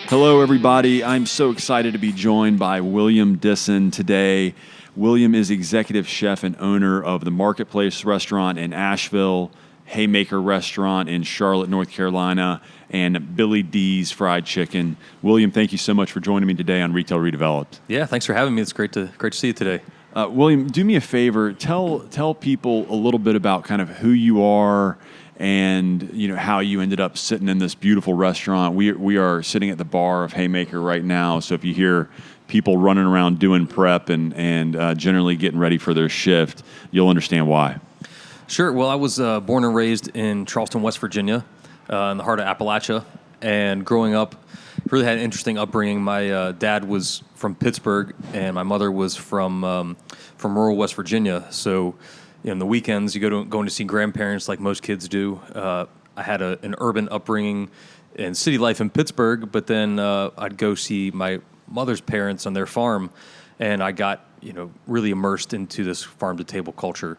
Hello, everybody. I'm so excited to be joined by William Dissen today. William is executive chef and owner of the Marketplace restaurant in Asheville, Haymaker restaurant in Charlotte, North Carolina, and Billy D's Fried Chicken. William, thank you so much for joining me today on Retail Redeveloped. Yeah, thanks for having me. It's great to see you today. William, do me a favor. Tell people a little bit about kind of who you are and how you ended up sitting in this beautiful restaurant. We are sitting at the bar of Haymaker right now, so if you hear people running around doing prep and generally getting ready for their shift, you'll understand why. Sure. Well, I was born and raised in Charleston, West Virginia, in the heart of Appalachia, and growing up, really had an interesting upbringing. My dad was from Pittsburgh, and my mother was from rural West Virginia. So, in the weekends, you going to see grandparents like most kids do. I had an urban upbringing and city life in Pittsburgh, but then I'd go see my mother's parents on their farm, and I got really immersed into this farm to table culture.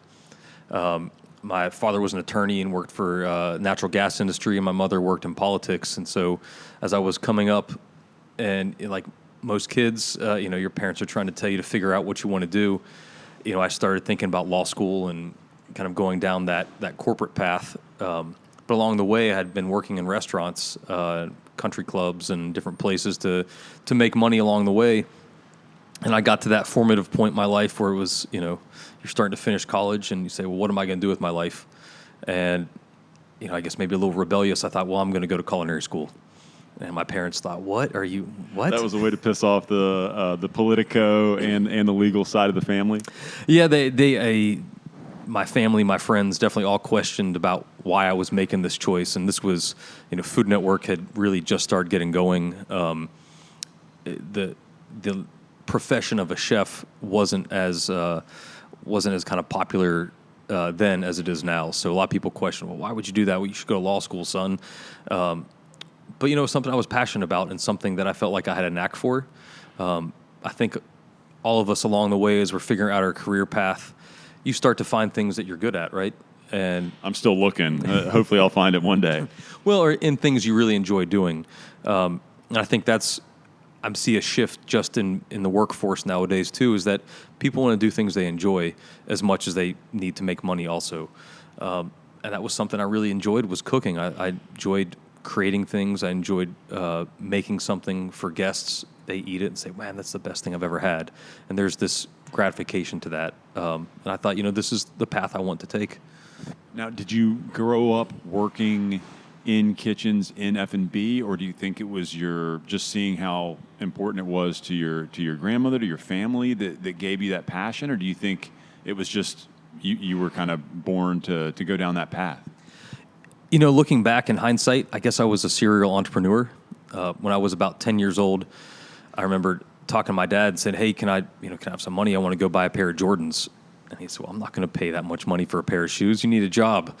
My father was an attorney and worked for natural gas industry, and my mother worked in politics. And so, as I was coming up, and like most kids, your parents are trying to tell you to figure out what you want to do. I started thinking about law school and kind of going down that corporate path. But along the way, I had been working in restaurants, country clubs, and different places to make money along the way. And I got to that formative point in my life where it was, you're starting to finish college and you say, well, what am I going to do with my life? And, I guess maybe a little rebellious. I thought, well, I'm going to go to culinary school. And my parents thought, what? That was a way to piss off the politico and the legal side of the family? Yeah, my family, my friends definitely all questioned about why I was making this choice. And this was, Food Network had really just started getting going. The profession of a chef wasn't as kind of popular then as it is now. So a lot of people question, well, why would you do that? Well, you should go to law school, son. But, it was something I was passionate about and something that I felt like I had a knack for. I think all of us along the way, as we're figuring out our career path, you start to find things that you're good at, right? And I'm still looking. Hopefully I'll find it one day. Well, or in things you really enjoy doing. And I think I see a shift just in the workforce nowadays, too, is that people want to do things they enjoy as much as they need to make money also. And that was something I really enjoyed, was cooking. I enjoyed creating things. I enjoyed making something for guests. They eat it and say, man, that's the best thing I've ever had. And there's this gratification to that. And I thought, this is the path I want to take. Now, did you grow up working in kitchens in F&B, or do you think it was just seeing how important it was to your grandmother, to your family that gave you that passion, or do you think it was just you were kind of born to go down that path? Looking back in hindsight, I guess I was a serial entrepreneur. When I was about 10 years old, I remember talking to my dad and said, hey, can I have some money? I want to go buy a pair of Jordans. And he said, well, I'm not going to pay that much money for a pair of shoes. You need a job.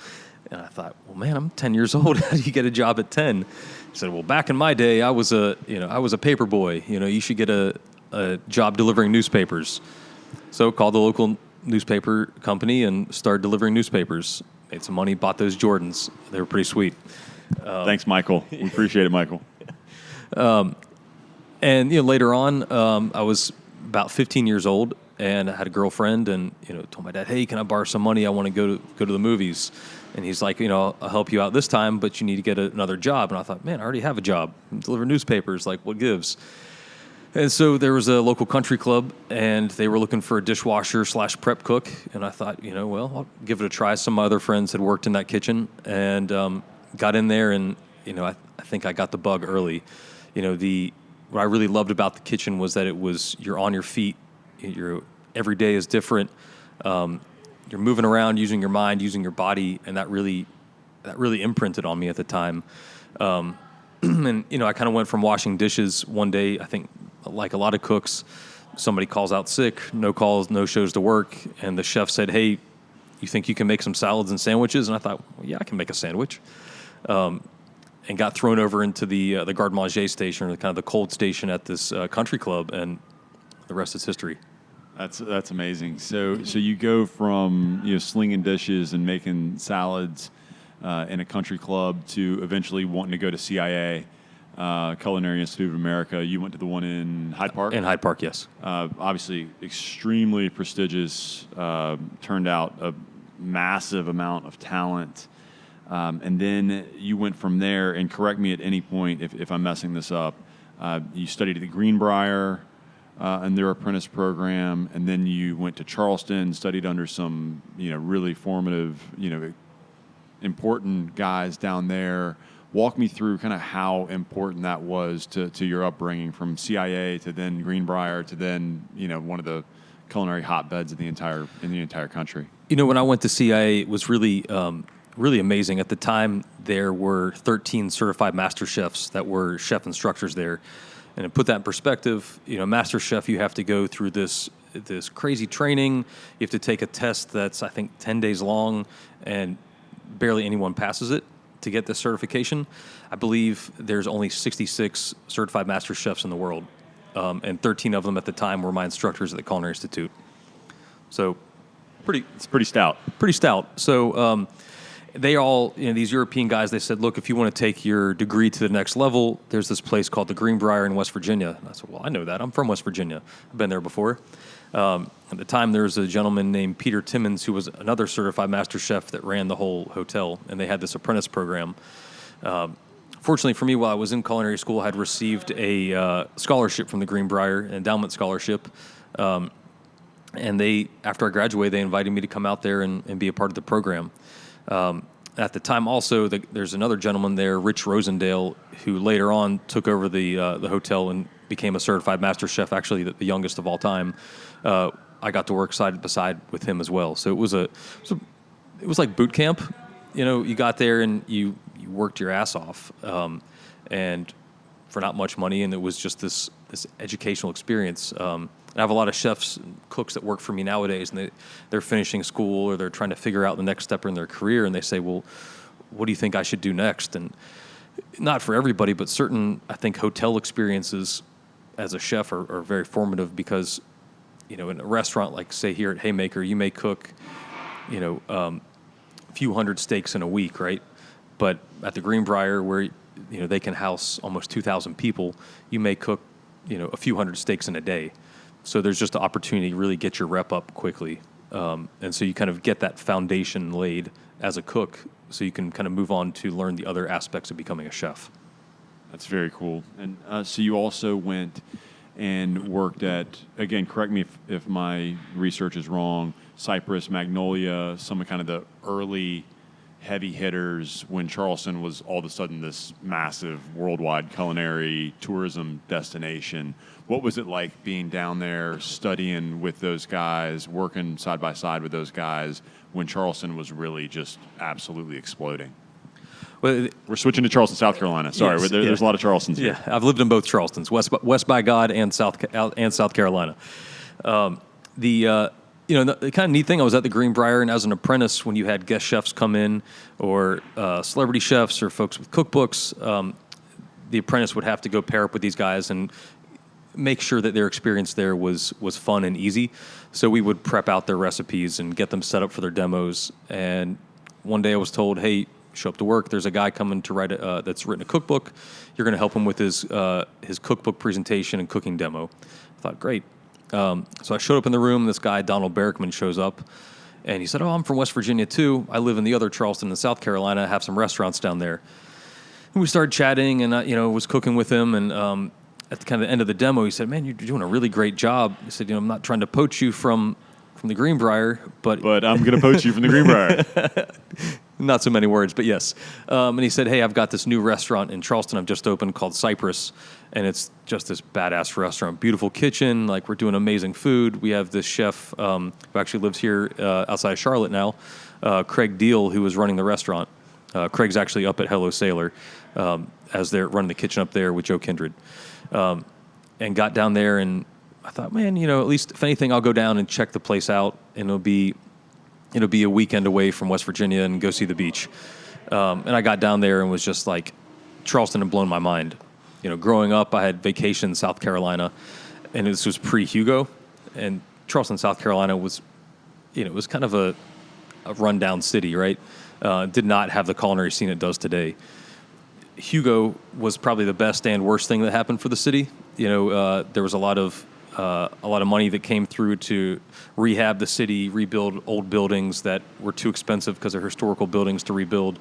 And I thought, well, man, I'm 10 years old. How do you get a job at 10? He said, well, back in my day, I was a paper boy. You should get a job delivering newspapers. So called the local newspaper company and started delivering newspapers. Made some money, bought those Jordans. They were pretty sweet. Thanks, Michael. We appreciate it, Michael. And later on, I was about 15 years old, and I had a girlfriend, and told my dad, "Hey, can I borrow some money? I want to go to the movies." And he's like, "I'll help you out this time, but you need to get another job." And I thought, "Man, I already have a job. I deliver newspapers. Like, what gives?" And so there was a local country club, and they were looking for a dishwasher / prep cook. And I thought, well, I'll give it a try. Some of my other friends had worked in that kitchen, and got in there, and I think I got the bug early. What I really loved about the kitchen was that you're on your feet. Every day is different. You're moving around, using your mind, using your body, and that really imprinted on me at the time. And I kind of went from washing dishes one day. I think, like a lot of cooks, somebody calls out sick, no calls, no shows to work, and the chef said, "Hey, you think you can make some salads and sandwiches?" And I thought, well, yeah, I can make a sandwich. And got thrown over into the garde manger station, or kind of the cold station at this country club, and the rest is history. That's amazing. So you go from slinging dishes and making salads in a country club to eventually wanting to go to CIA. Culinary Institute of America. You went to the one in Hyde Park? In Hyde Park, yes. Obviously, extremely prestigious, turned out a massive amount of talent. And then you went from there, and correct me at any point if I'm messing this up, you studied at the Greenbrier in their apprentice program, and then you went to Charleston, studied under some, really formative, important guys down there. Walk me through kind of how important that was to your upbringing, from CIA to then Greenbrier to then, one of the culinary hotbeds in the entire country. When I went to CIA, it was really really amazing. At the time, there were 13 certified master chefs that were chef instructors there. And to put that in perspective, master chef, you have to go through this crazy training. You have to take a test that's, I think, 10 days long, and barely anyone passes it to get this certification. I believe there's only 66 certified master chefs in the world, and 13 of them at the time were my instructors at the Culinary Institute. So it's pretty stout. Pretty stout. So they all, these European guys, they said, look, if you want to take your degree to the next level, there's this place called the Greenbrier in West Virginia. And I said, well, I know that. I'm from West Virginia. I've been there before. At the time, there was a gentleman named Peter Timmons, who was another certified master chef that ran the whole hotel, and they had this apprentice program. Fortunately for me, while I was in culinary school, I had received a scholarship from the Greenbrier, an endowment scholarship. And after I graduated, they invited me to come out there and be a part of the program. At the time, also, there's another gentleman there, Rich Rosendale, who later on took over the hotel and became a certified master chef, actually the youngest of all time. I got to work side by side with him as well. So it was like boot camp. You got there and you worked your ass off, and for not much money, and it was just this educational experience. I have a lot of chefs and cooks that work for me nowadays, and they're finishing school or they're trying to figure out the next step in their career, and they say, well, what do you think I should do next? And not for everybody, but certain, I think, hotel experiences as a chef are very formative, because, in a restaurant like, say, here at Haymaker, you may cook, a few hundred steaks in a week, right? But at the Greenbrier, where, they can house almost 2,000 people, you may cook, a few hundred steaks in a day. So there's just an opportunity to really get your rep up quickly. And so you kind of get that foundation laid as a cook, so you can kind of move on to learn the other aspects of becoming a chef. That's very cool. And so you also went and worked at, again, correct me if my research is wrong, Cypress, Magnolia, some of kind of the early heavy hitters when Charleston was all of a sudden this massive worldwide culinary tourism destination. What was it like being down there, studying with those guys, working side by side with those guys when Charleston was really just absolutely exploding? Well, we're switching to Charleston, South Carolina. Sorry, yes, there's a lot of Charlestons here. Yeah, I've lived in both Charlestons, West by God and South Carolina. The kind of neat thing, I was at the Greenbrier, and as an apprentice, when you had guest chefs come in, or celebrity chefs, or folks with cookbooks, the apprentice would have to go pair up with these guys and make sure that their experience there was fun and easy. So we would prep out their recipes and get them set up for their demos. And one day I was told, hey, show up to work. There's a guy coming to write that's written a cookbook. You're going to help him with his cookbook presentation and cooking demo. I thought, great. So I showed up in the room. This guy, Donald Berrickman, shows up. And he said, oh, I'm from West Virginia, too. I live in the other Charleston in South Carolina. I have some restaurants down there. And we started chatting, and I was cooking with him. And at the kind of the end of the demo, he said, man, you're doing a really great job. He said, I'm not trying to poach you from the Greenbrier, but I'm going to poach you from the Greenbrier. Not so many words, but yes. And he said, hey, I've got this new restaurant in Charleston I've just opened called Cypress, and it's just this badass restaurant. Beautiful kitchen, like we're doing amazing food. We have this chef who actually lives here outside of Charlotte now, Craig Deal, who is running the restaurant. Craig's actually up at Hello Sailor as they're running the kitchen up there with Joe Kindred. And got down there, and I thought, man, at least if anything, I'll go down and check the place out, and it'll be a weekend away from West Virginia and go see the beach. And I got down there and was just like, Charleston had blown my mind. Growing up, I had vacation in South Carolina, and this was pre-Hugo, and Charleston, South Carolina was, it was kind of a rundown city, right? Did not have the culinary scene it does today. Hugo was probably the best and worst thing that happened for the city. There was a lot of money that came through to rehab the city, rebuild old buildings that were too expensive because they're historical buildings to rebuild.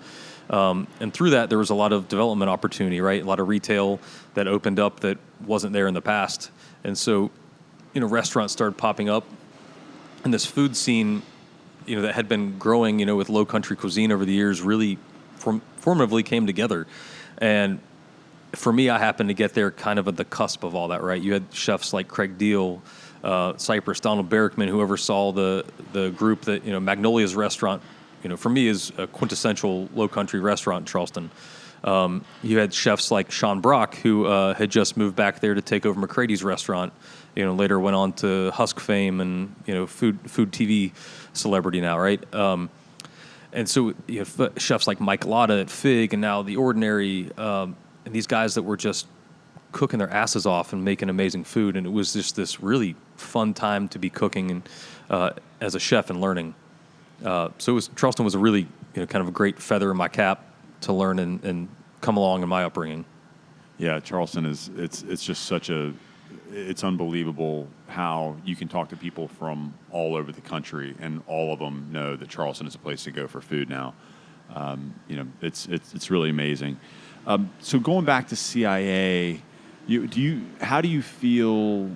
And through that, there was a lot of development opportunity, right? A lot of retail that opened up that wasn't there in the past. And so, restaurants started popping up. And this food scene, that had been growing, with low country cuisine over the years really formatively came together. And for me, I happened to get there kind of at the cusp of all that, right? You had chefs like Craig Deal, Cypress, Donald Barrickman, who oversaw the group that, Magnolia's restaurant, for me is a quintessential low country restaurant in Charleston. You had chefs like Sean Brock, who had just moved back there to take over McCrady's restaurant. Later went on to Husk fame and, food TV celebrity now, right? And so you have chefs like Mike Lotta at Fig and now The Ordinary, and these guys that were just cooking their asses off and making amazing food. And it was just this really fun time to be cooking and as a chef and learning. Charleston was a really, kind of a great feather in my cap to learn and come along in my upbringing. Yeah, Charleston it's just it's unbelievable how you can talk to people from all over the country and all of them know that Charleston is a place to go for food now. It's really amazing. So going back to CIA, how do you feel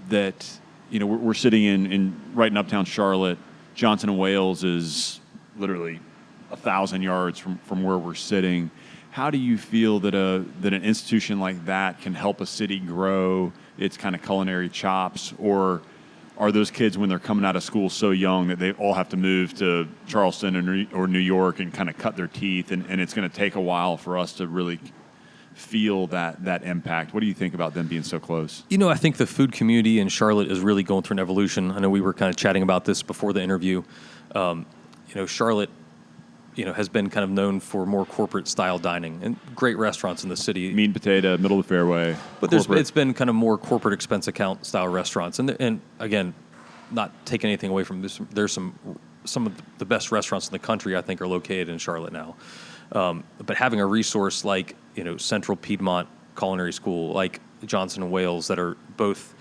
that, we're sitting in right in uptown Charlotte, Johnson and Wales is literally 1,000 yards from where we're sitting. How do you feel that an institution like that can help a city grow its kind of culinary chops, or are those kids when they're coming out of school so young that they all have to move to Charleston or New York and kind of cut their teeth, and it's going to take a while for us to really feel that impact? What do you think about them being so close? I think the food community in Charlotte is really going through an evolution. I know we were kind of chatting about this before the interview. Charlotte, has been kind of known for more corporate style dining and great restaurants in the city. Meat and potato, middle of the fairway. But it's been kind of more corporate expense account style restaurants. And again, not taking anything away from this, there's some of the best restaurants in the country, I think, are located in Charlotte now. But having a resource like, Central Piedmont Culinary School, like Johnson and Wales, that are both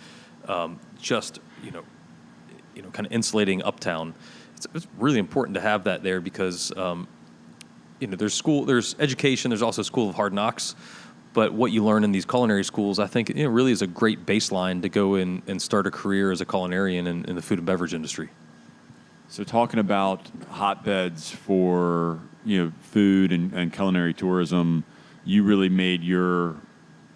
just, kind of insulating uptown. It's really important to have that there because, there's education, there's also School of Hard Knocks, but what you learn in these culinary schools, I think, really is a great baseline to go in and start a career as a culinarian in the food and beverage industry. So talking about hotbeds for, food and culinary tourism, you really made your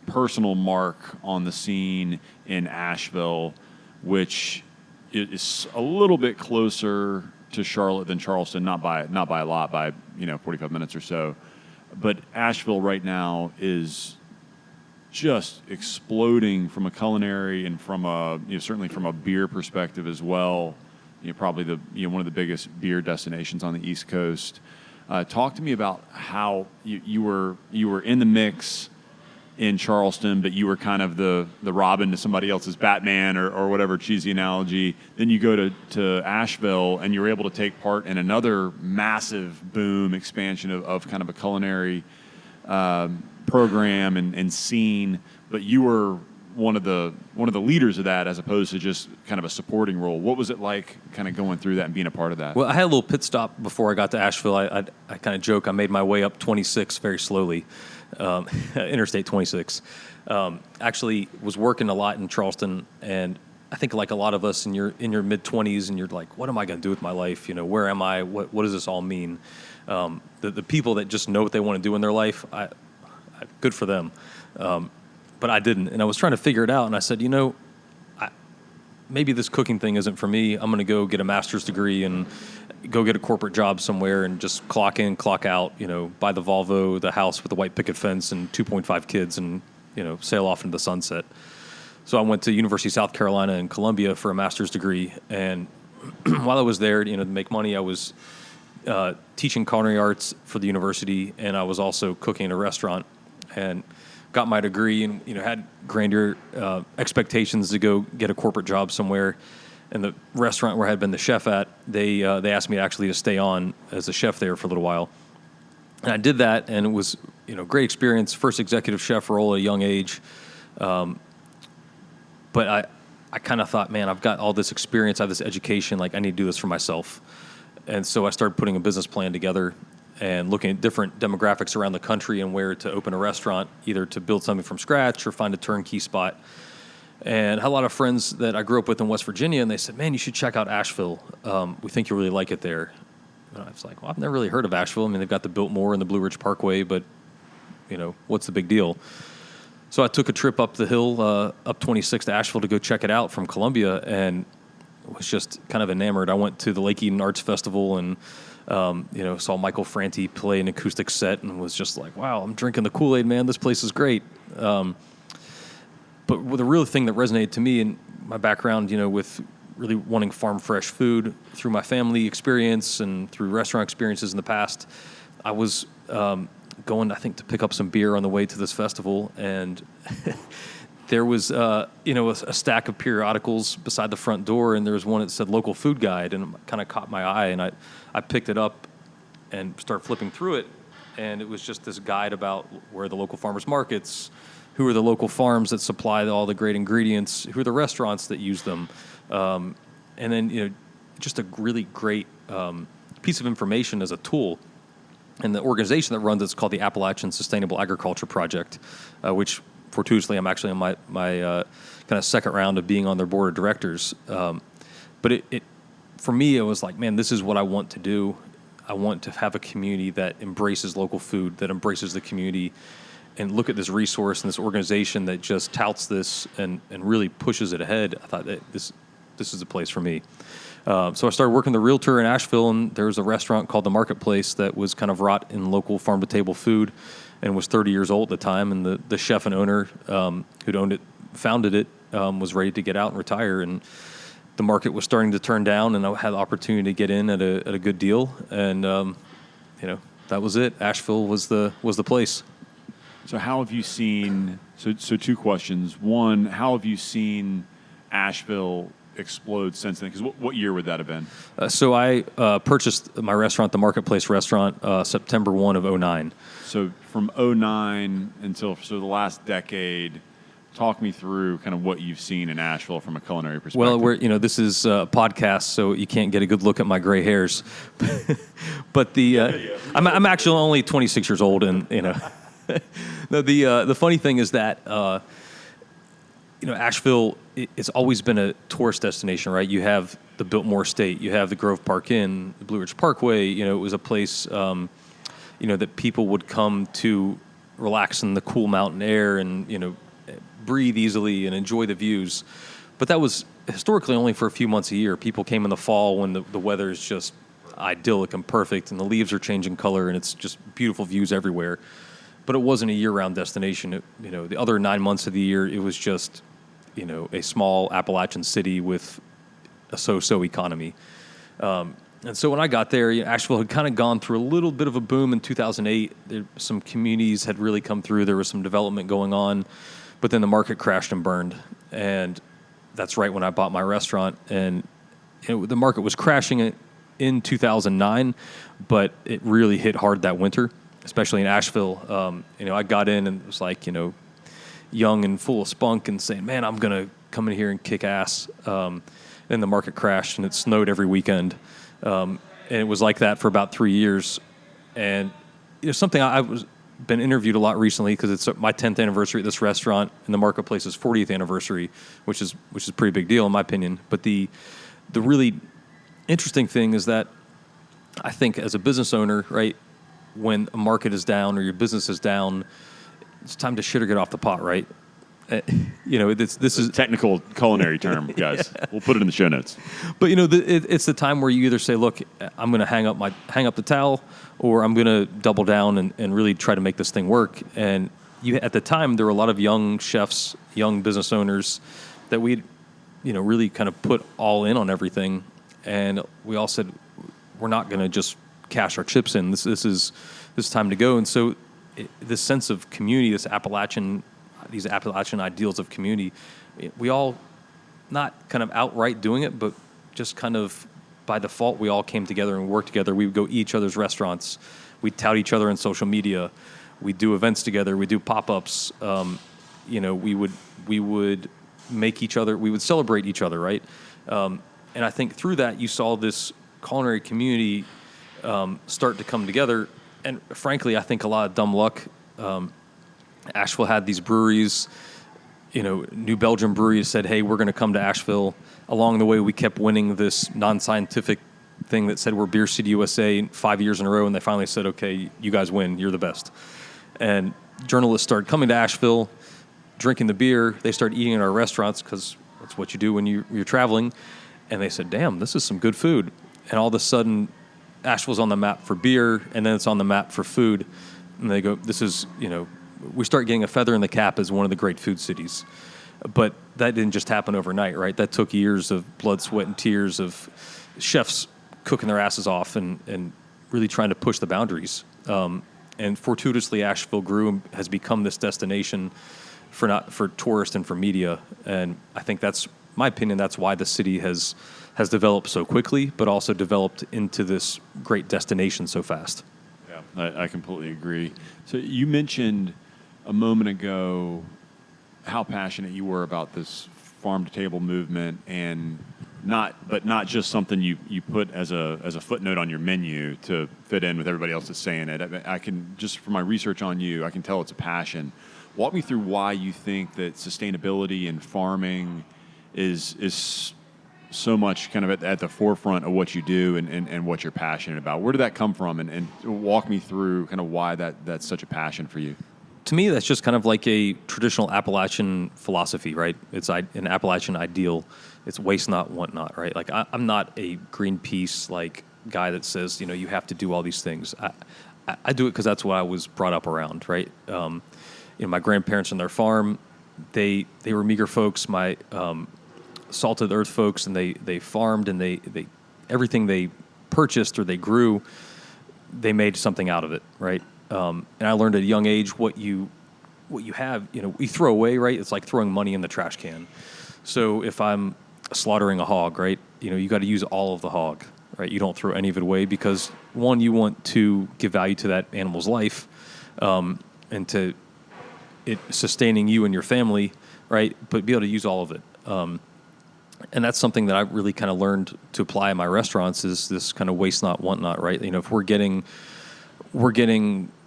personal mark on the scene in Asheville, which is a little bit closer to Charlotte than Charleston, not by a lot, by 45 minutes or so. But Asheville right now is just exploding from a culinary and from certainly from a beer perspective as well. Probably one of the biggest beer destinations on the East Coast. Talk to me about how you were in the mix in Charleston, but you were kind of the Robin to somebody else's Batman or whatever cheesy analogy. Then you go to Asheville and you're able to take part in another massive boom expansion of kind of a culinary program and scene. But you were one of the leaders of that as opposed to just kind of a supporting role. What was it like kind of going through that and being a part of that? Well, I had a little pit stop before I got to Asheville. I kind of joke I made my way up 26 very slowly. Interstate 26. Actually was working a lot in Charleston, and I think like a lot of us in your mid-20s, and you're like, what am I going to do with my life? Where am I? What does this all mean? The people that just know what they want to do in their life, good for them. But I didn't, and I was trying to figure it out, and I said, maybe this cooking thing isn't for me. I'm going to go get a master's degree and go get a corporate job somewhere and just clock in, clock out, buy the Volvo, the house with the white picket fence and 2.5 kids and, sail off into the sunset. So I went to University of South Carolina in Columbia for a master's degree. And while I was there, to make money, I was teaching culinary arts for the university, and I was also cooking in a restaurant and got my degree and, had grander expectations to go get a corporate job somewhere. And the restaurant where I had been the chef at, they asked me actually to stay on as a chef there for a little while. And I did that, and it was, great experience. First executive chef role at a young age. But I kind of thought, man, I've got all this experience, I have this education, like I need to do this for myself. And so I started putting a business plan together and looking at different demographics around the country and where to open a restaurant, either to build something from scratch or find a turnkey spot. And I had a lot of friends that I grew up with in West Virginia, and they said, man, you should check out Asheville. We think you'll really like it there. And I was like, well, I've never really heard of Asheville. I mean, they've got the Biltmore and the Blue Ridge Parkway, but, what's the big deal? So I took a trip up the hill, up 26 to Asheville to go check it out from Columbia, and was just kind of enamored. I went to the Lake Eden Arts Festival and, saw Michael Franti play an acoustic set and was just like, wow, I'm drinking the Kool-Aid, man. This place is great. But the real thing that resonated to me in my background, with really wanting farm fresh food through my family experience and through restaurant experiences in the past, I was going, I think, to pick up some beer on the way to this festival, and there was, a stack of periodicals beside the front door, and there was one that said Local Food Guide, and it kind of caught my eye, and I picked it up and started flipping through it, and it was just this guide about where the local farmers markets, who are the local farms that supply all the great ingredients, who are the restaurants that use them, and then, just a really great piece of information as a tool. And the organization that runs it's called the Appalachian Sustainable Agriculture Project, which fortuitously I'm actually on my kind of second round of being on their board of directors. But it for me, it was like, man, this is what I want to do. I want to have a community that embraces local food, that embraces the community, and look at this resource and this organization that just touts this and really pushes it ahead. I thought that this is a place for me. So I started working the realtor in Asheville, and there was a restaurant called The Marketplace that was kind of wrought in local farm-to-table food and was 30 years old at the time. And the chef and owner who'd founded it, was ready to get out and retire. And the market was starting to turn down, and I had the opportunity to get in at a good deal. And, that was it. Asheville was the place. So how have you seen, so two questions. One, how have you seen Asheville explode since then? Because what year would that have been? So I purchased my restaurant, the Marketplace Restaurant, September 1 of 2009. So from 2009 until the last decade, talk me through kind of what you've seen in Asheville from a culinary perspective. Well, this is a podcast, so you can't get a good look at my gray hairs. But I'm actually only 26 years old, and no, the funny thing is that Asheville, it's always been a tourist destination, right? You have the Biltmore Estate, you have the Grove Park Inn, the Blue Ridge Parkway. It was a place, that people would come to relax in the cool mountain air and, breathe easily and enjoy the views. But that was historically only for a few months a year. People came in the fall when the weather is just idyllic and perfect, and the leaves are changing color, and it's just beautiful views everywhere. But it wasn't a year-round destination. The other 9 months of the year, it was just, a small Appalachian city with a so-so economy. And so when I got there, Asheville had kind of gone through a little bit of a boom in 2008. Some communities had really come through. There was some development going on, but then the market crashed and burned. And that's right when I bought my restaurant. And the market was crashing in 2009, but it really hit hard that winter, especially in Asheville. I got in and it was like, young and full of spunk and saying, man, I'm going to come in here and kick ass. And the market crashed, and it snowed every weekend. And it was like that for about 3 years. And something I was been interviewed a lot recently because it's my 10th anniversary at this restaurant, and the Marketplace's 40th anniversary, which is a pretty big deal in my opinion. But the really interesting thing is that I think as a business owner, right, when a market is down or your business is down, it's time to shit or get off the pot, right? This is a technical culinary term, guys. Yeah. We'll put it in the show notes. But it's the time where you either say, "Look, I'm going to hang up the towel," or I'm going to double down and really try to make this thing work. And at the time, there were a lot of young chefs, young business owners that we, really kind of put all in on everything, and we all said, "We're not going to just cash our chips in. This is time to go." And so, this sense of community, these Appalachian ideals of community, we all, not kind of outright doing it, but just kind of by default, we all came together and worked together. We would go eat each other's restaurants. we tout each other on social media. We do events together. We do pop-ups. We would make each other. We would celebrate each other, right? And I think through that, you saw this culinary community start to come together. And frankly, I think a lot of dumb luck. Asheville had these breweries. New Belgium breweries said, "Hey, we're going to come to Asheville." Along the way, we kept winning this non-scientific thing that said we're Beer City USA 5 years in a row, and they finally said, "Okay, you guys win. You're the best." And journalists started coming to Asheville, drinking the beer. They started eating in our restaurants because that's what you do when you're traveling. And they said, "Damn, this is some good food." And all of a sudden, Asheville's on the map for beer, and then it's on the map for food. And they go, "This is, we start getting a feather in the cap as one of the great food cities." But that didn't just happen overnight, right? That took years of blood, sweat, and tears of chefs cooking their asses off and really trying to push the boundaries. And fortuitously, Asheville grew and has become this destination for tourists and for media. And I think that's my opinion. That's why the city has developed so quickly, but also developed into this great destination so fast. Yeah, I completely agree. So you mentioned a moment ago how passionate you were about this farm to table movement, and not just something you put as a footnote on your menu to fit in with everybody else that's saying it. I can, just from my research on you, I can tell it's a passion. Walk me through why you think that sustainability and farming is so much kind of at the forefront of what you do and what you're passionate about. Where did that come from? And walk me through kind of why that's such a passion for you. To me, that's just kind of like a traditional Appalachian philosophy, right? It's an Appalachian ideal. It's waste not, want not, right? Like I'm not a Greenpeace like guy that says, you have to do all these things. I do it because that's what I was brought up around, right? My grandparents on their farm, they were meager folks. My salt of the earth folks, and they farmed, and they everything they purchased or they grew, they made something out of it, right? And I learned at a young age what you have, we throw away, right? It's like throwing money in the trash can. So if I'm slaughtering a hog, right, you got to use all of the hog, right? You don't throw any of it away because, one, you want to give value to that animal's life, and to it sustaining you and your family, right? But be able to use all of it. And that's something that I really kind of learned to apply in my restaurants, is this kind of waste not, want not, right? If we're getting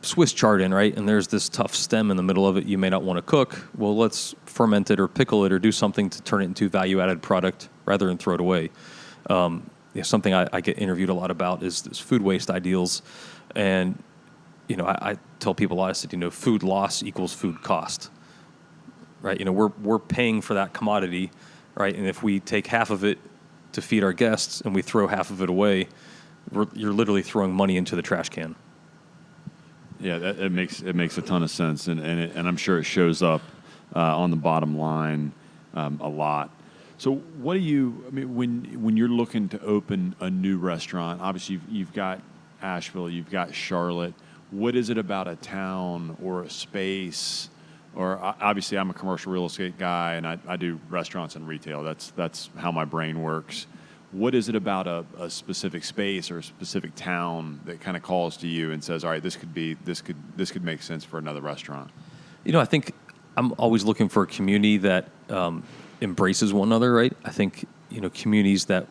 Swiss chard in, right, and there's this tough stem in the middle of it you may not want to cook, well, let's ferment it or pickle it or do something to turn it into value-added product rather than throw it away. Something I get interviewed a lot about is this food waste ideals. And, I tell people a lot, I said, food loss equals food cost, right? We're paying for that commodity, right? And if we take half of it to feed our guests and we throw half of it away, you're literally throwing money into the trash can. Yeah, it makes a ton of sense, and I'm sure it shows up on the bottom line a lot. So, what do you? I mean, when you're looking to open a new restaurant, obviously you've got Asheville, you've got Charlotte. What is it about a town or a space? Or obviously, I'm a commercial real estate guy, and I do restaurants and retail. That's how my brain works. What is it about a specific space or a specific town that kind of calls to you and says, "All right, this could make sense for another restaurant"? I think I'm always looking for a community that embraces one another, right? I think communities that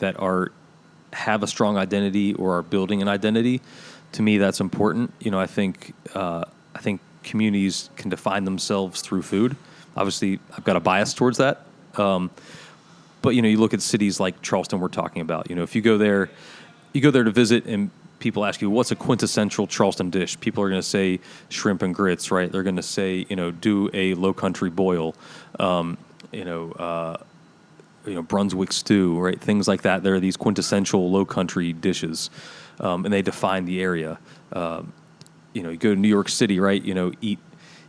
have a strong identity or are building an identity. To me, that's important. I think communities can define themselves through food. Obviously, I've got a bias towards that. But, you look at cities like Charleston we're talking about. If you go there to visit and people ask you, what's a quintessential Charleston dish? People are going to say shrimp and grits, right? They're going to say, do a low country boil, Brunswick stew, right? Things like that. There are these quintessential low country dishes, and they define the area. You go to New York City, right?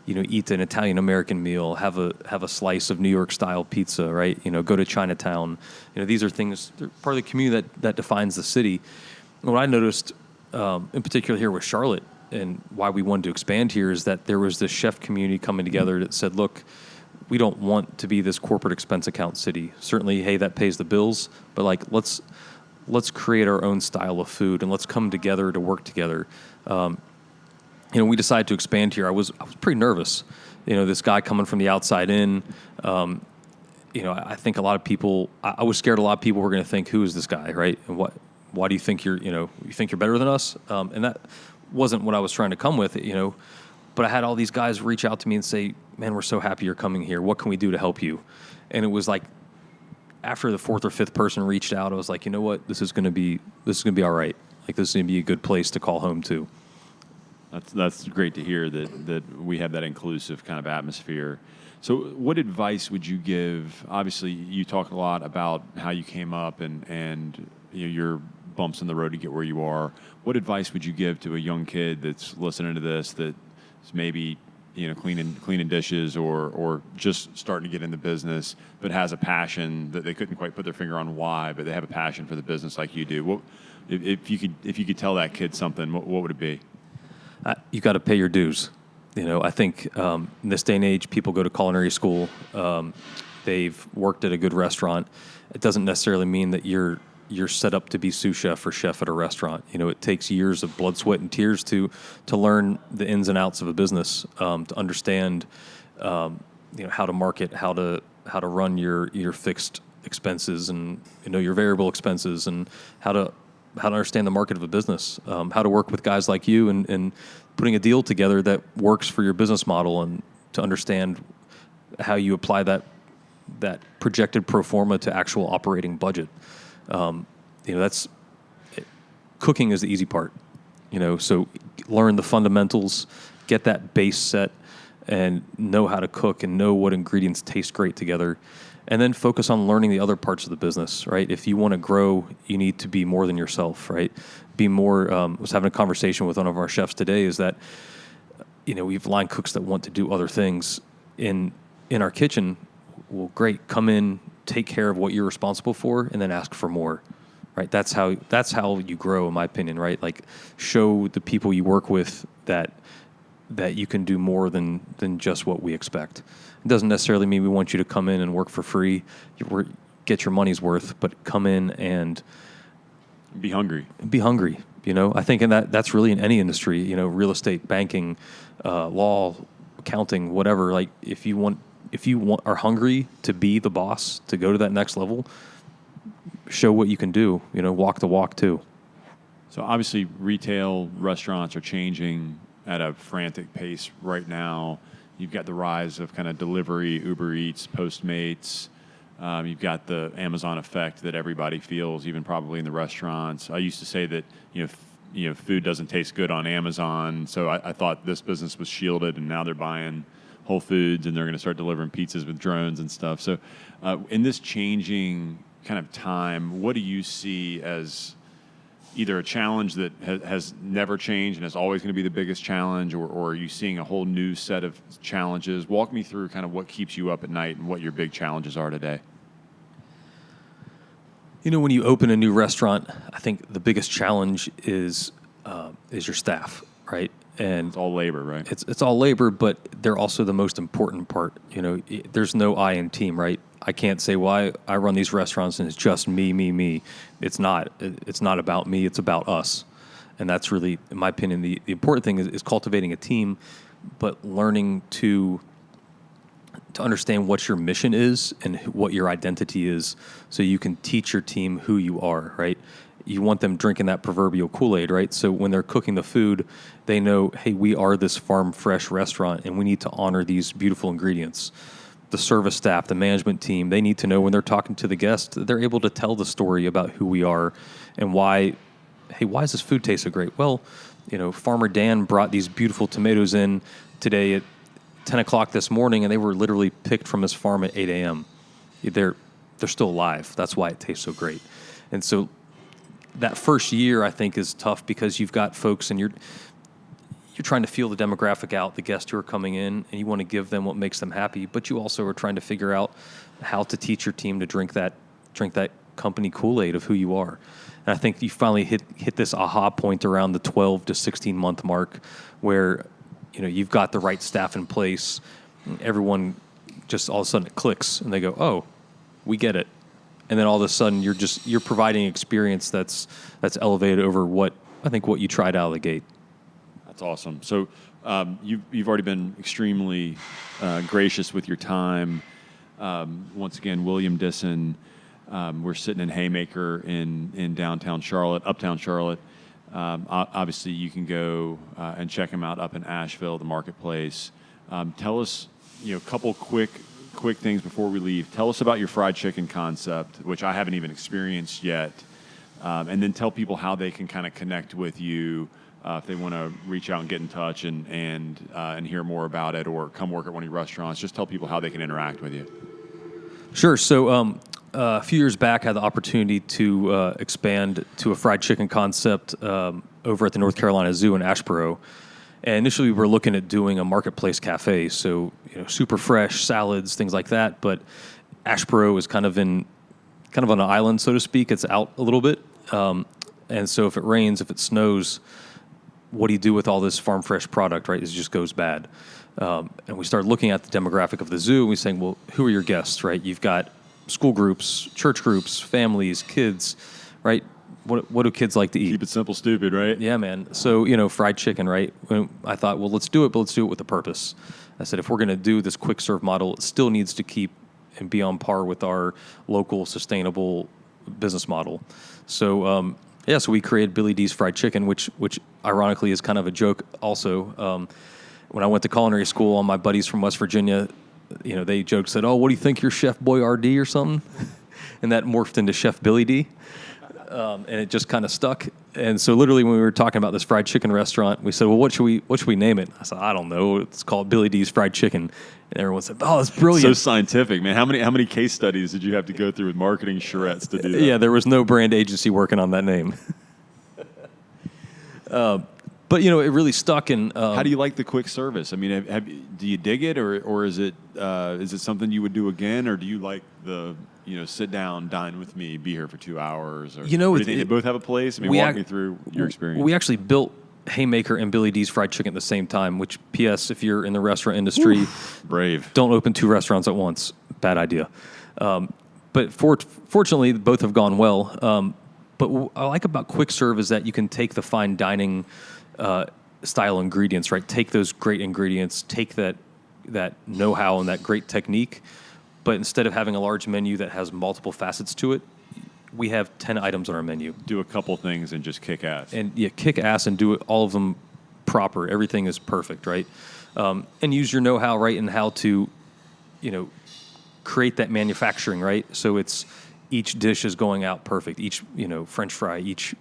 Eat an Italian American meal, have a slice of New York style pizza, right? Go to Chinatown. These are things, they're part of the community that defines the city. And what I noticed, in particular here with Charlotte, and why we wanted to expand here, is that there was this chef community coming together that said, look, we don't want to be this corporate expense account city. Certainly, hey, that pays the bills, but let's let's create our own style of food and let's come together to work together. We decided to expand here. I was pretty nervous. This guy coming from the outside in. I think a lot of people. I was scared. A lot of people were going to think, "Who is this guy?" Right? And why do you think you're? You think you're better than us? And that wasn't what I was trying to come with. But I had all these guys reach out to me and say, "Man, we're so happy you're coming here. What can we do to help you?" And it was like, after the fourth or fifth person reached out, I was like, you know what? This is going to be all right. Like, this is going to be a good place to call home to. That's great to hear that we have that inclusive kind of atmosphere. So what advice would you give? Obviously, you talk a lot about how you came up and your bumps in the road to get where you are. What advice would you give to a young kid that's listening to this, that's maybe cleaning dishes or just starting to get in the business, but has a passion that they couldn't quite put their finger on why, but they have a passion for the business like you do? If you could tell that kid something, what would it be? You got to pay your dues. I think in this day and age, people go to culinary school. They've worked at a good restaurant. It doesn't necessarily mean that you're set up to be sous chef or chef at a restaurant. It takes years of blood, sweat, and tears to learn the ins and outs of a business, to understand how to market, how to run your fixed expenses and your variable expenses, and how to understand the market of a business, how to work with guys like you and putting a deal together that works for your business model, and to understand how you apply that projected pro forma to actual operating budget. That's cooking is the easy part. So learn the fundamentals, get that base set, and know how to cook and know what ingredients taste great together. And then focus on learning the other parts of the business, right? If you want to grow, you need to be more than yourself, right? Be more. I was having a conversation with one of our chefs today. Is that we have line cooks that want to do other things in our kitchen. Well, great. Come in, take care of what you're responsible for, and then ask for more, right? That's how you grow, in my opinion, right? Like, show the people you work with that you can do more than just what we expect. It doesn't necessarily mean we want you to come in and work for free, get your money's worth, but come in and be hungry. I think that's really in any industry, real estate, banking, law, accounting, whatever. Like, if you are hungry to be the boss, to go to that next level, show what you can do, walk the walk too. So obviously retail restaurants are changing at a frantic pace right now. You've got the rise of kind of delivery, Uber Eats, Postmates. You've got the Amazon effect that everybody feels, even probably in the restaurants. I used to say that food doesn't taste good on Amazon, so I thought this business was shielded, and now they're buying Whole Foods and they're going to start delivering pizzas with drones and stuff. So in this changing kind of time, what do you see as either a challenge that has never changed and is always going to be the biggest challenge, or are you seeing a whole new set of challenges? Walk me through kind of what keeps you up at night and what your big challenges are today. When you open a new restaurant, I think the biggest challenge is your staff, right? And it's all labor, right? It's all labor, but they're also the most important part. There's no I in team, right? I can't say, well, I run these restaurants and it's just me. It's not. It's not about me. It's about us. And that's really, in my opinion, the important thing is cultivating a team, but learning to understand what your mission is and what your identity is, so you can teach your team who you are, right? You want them drinking that proverbial Kool-Aid, right? So when they're cooking the food, they know, hey, we are this farm fresh restaurant and we need to honor these beautiful ingredients. The service staff, the management team, they need to know when they're talking to the guests, they're able to tell the story about who we are and why does this food taste so great? Well, Farmer Dan brought these beautiful tomatoes in today at 10 o'clock this morning, and they were literally picked from his farm at 8 a.m. They're still alive. That's why it tastes so great. And so that first year, I think, is tough because you've got folks and you're trying to feel the demographic out, the guests who are coming in, and you want to give them what makes them happy, but you also are trying to figure out how to teach your team to drink that company Kool-Aid of who you are. And I think you finally hit this aha point around the 12 to 16 month mark where you've got the right staff in place. Everyone just all of a sudden it clicks and they go, oh, we get it. and then all of a sudden you're providing experience that's elevated over what you tried out of the gate. That's awesome. So you've already been extremely gracious with your time. Once again, William Dissen. We're sitting in Haymaker in downtown Charlotte, uptown Charlotte. Obviously, you can go and check him out up in Asheville, the marketplace. Tell us, a couple quick things before we leave. Tell us about your fried chicken concept, which I haven't even experienced yet, and then tell people how they can kind of connect with you if they want to reach out and get in touch and hear more about it, or come work at one of your restaurants. Just tell people how they can interact with you. Sure. So a few years back, I had the opportunity to expand to a fried chicken concept over at the North Carolina Zoo in Asheboro. And initially, we were looking at doing a marketplace cafe, so super fresh salads, things like that. But Asheboro is kind of on an island, so to speak. It's out a little bit, and so if it rains, if it snows, what do you do with all this farm fresh product? Right, it just goes bad. And we started looking at the demographic of the zoo, and we saying, well, who are your guests? Right, you've got school groups, church groups, families, kids, right? What do kids like to eat? Keep it simple, stupid, right? Yeah, man. So, fried chicken, right? I thought, well, let's do it, but let's do it with a purpose. I said, if we're going to do this quick serve model, it still needs to keep and be on par with our local sustainable business model. So, so we created Billy D's Fried Chicken, which ironically is kind of a joke also. When I went to culinary school, all my buddies from West Virginia, they joked, said, oh, what do you think, you're Chef Boyardee or something? And that morphed into Chef Billy D. And it just kind of stuck. And so literally when we were talking about this fried chicken restaurant, we said, well, what should we name it? I said, I don't know. It's called Billy D's Fried Chicken. And everyone said, oh, that's brilliant. So scientific, man. How many case studies did you have to go through with marketing charrettes to do that? Yeah, there was no brand agency working on that name. But, it really stuck. And how do you like the quick service? I mean, do you dig it, or is it something you would do again, or do you like the sit down, dine with me, be here for 2 hours? Or, or do you think they both have a place? I mean, walk me through your experience. We actually built Haymaker and Billy D's Fried Chicken at the same time, which, P.S., if you're in the restaurant industry, brave. Don't open 2 restaurants at once. Bad idea. But fortunately, both have gone well. But what I like about quick serve is that you can take the fine dining style ingredients, right? Take those great ingredients, take that know-how and that great technique, but instead of having a large menu that has multiple facets to it, we have 10 items on our menu. Do a couple things and just kick ass. And kick ass and do all of them proper. Everything is perfect, right? And use your know-how, right, and how to, create that manufacturing, right? So it's each dish is going out perfect. Each, French fry, each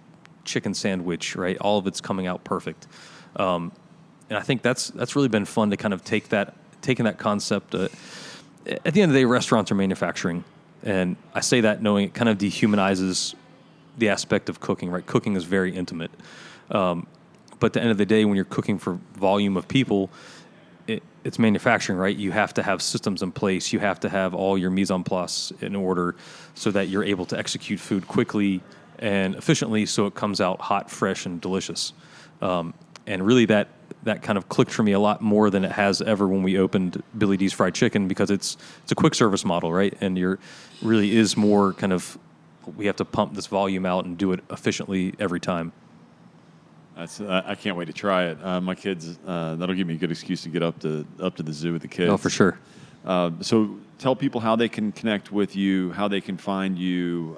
chicken sandwich, right? All of it's coming out perfect. And I think that's really been fun to kind of taking that concept. At the end of the day, restaurants are manufacturing. And I say that knowing it kind of dehumanizes the aspect of cooking, right? Cooking is very intimate. But at the end of the day, when you're cooking for volume of people, it's manufacturing, right? You have to have systems in place. You have to have all your mise en place in order so that you're able to execute food quickly and efficiently so it comes out hot, fresh, and delicious. And really that kind of clicked for me a lot more than it has ever when we opened Billy D's Fried Chicken, because it's a quick service model, right? And really is more kind of, we have to pump this volume out and do it efficiently every time. I can't wait to try it. My kids, that'll give me a good excuse to get up to the zoo with the kids. Oh, for sure. So tell people how they can connect with you, how they can find you,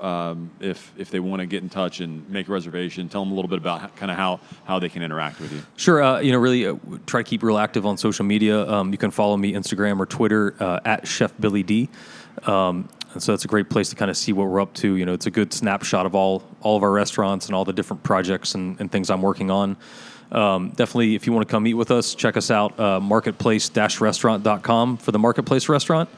if they want to get in touch and make a reservation. Tell them a little bit about kind of how they can interact with you. Sure. Really try to keep real active on social media. You can follow me Instagram or Twitter at Chef Billy D. And so that's a great place to kind of see what we're up to. It's a good snapshot of all of our restaurants and all the different projects and things I'm working on. Definitely, if you want to come meet with us, check us out, marketplace-restaurant.com for the Marketplace Restaurant.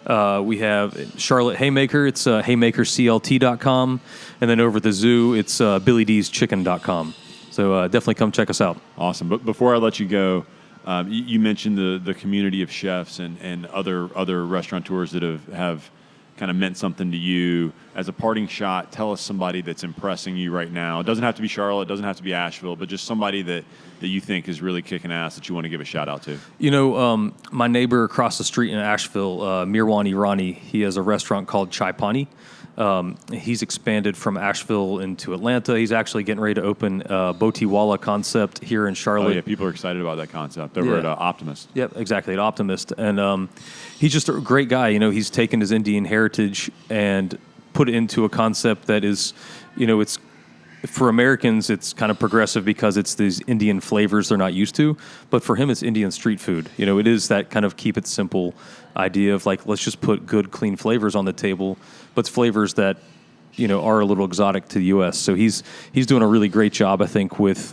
We have Charlotte Haymaker, it's haymakerclt.com. And then over at the zoo, it's billydschicken.com. So definitely come check us out. Awesome. But before I let you go, you mentioned the community of chefs and other restaurateurs that have kind of meant something to you. As a parting shot, tell us somebody that's impressing you right now. It doesn't have to be Charlotte, it doesn't have to be Asheville, but just somebody that you think is really kicking ass that you want to give a shout out to. My neighbor across the street in Asheville, Mirwan Irani, he has a restaurant called Chai Pani. He's expanded from Asheville into Atlanta. He's actually getting ready to open a Botiwala concept here in Charlotte. Oh, yeah, people are excited about that concept over at Optimist. Yep, exactly, at Optimist. And he's just a great guy. You know, he's taken his Indian heritage and put it into a concept that is, you know, it's for Americans, it's kind of progressive because it's these Indian flavors they're not used to. But for him, it's Indian street food. You know, it is that kind of keep it simple idea of like, let's just put good, clean flavors on the table, but it's flavors that, you know, are a little exotic to the U.S. So he's doing a really great job, I think, with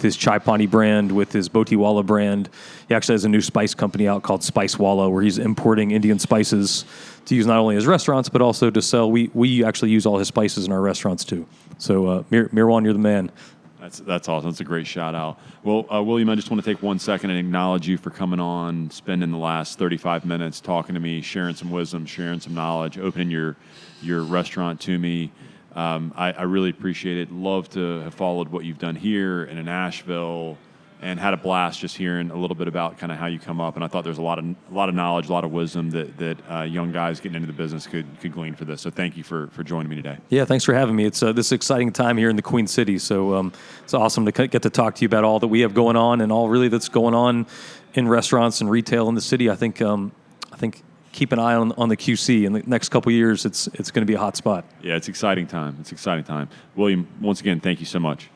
his Chai Pani brand, with his Botiwala brand. He actually has a new spice company out called Spicewala, where he's importing Indian spices to use not only his restaurants, but also to sell. We actually use all his spices in our restaurants, too. So, Mirwan, you're the man. That's awesome. That's a great shout out. Well, William, I just want to take 1 second and acknowledge you for coming on, spending the last 35 minutes talking to me, sharing some wisdom, sharing some knowledge, opening your restaurant to me. I really appreciate it. Love to have followed what you've done here and in Asheville, and had a blast just hearing a little bit about kind of how you come up. And I thought there's a lot of knowledge, a lot of wisdom that young guys getting into the business could glean for this. So thank you for joining me today. Yeah, thanks for having me. It's this exciting time here in the Queen City. So it's awesome to get to talk to you about all that we have going on and all really that's going on in restaurants and retail in the city. I think keep an eye on the QC in the next couple of years. It's going to be a hot spot. Yeah, it's exciting time. William, once again, thank you so much.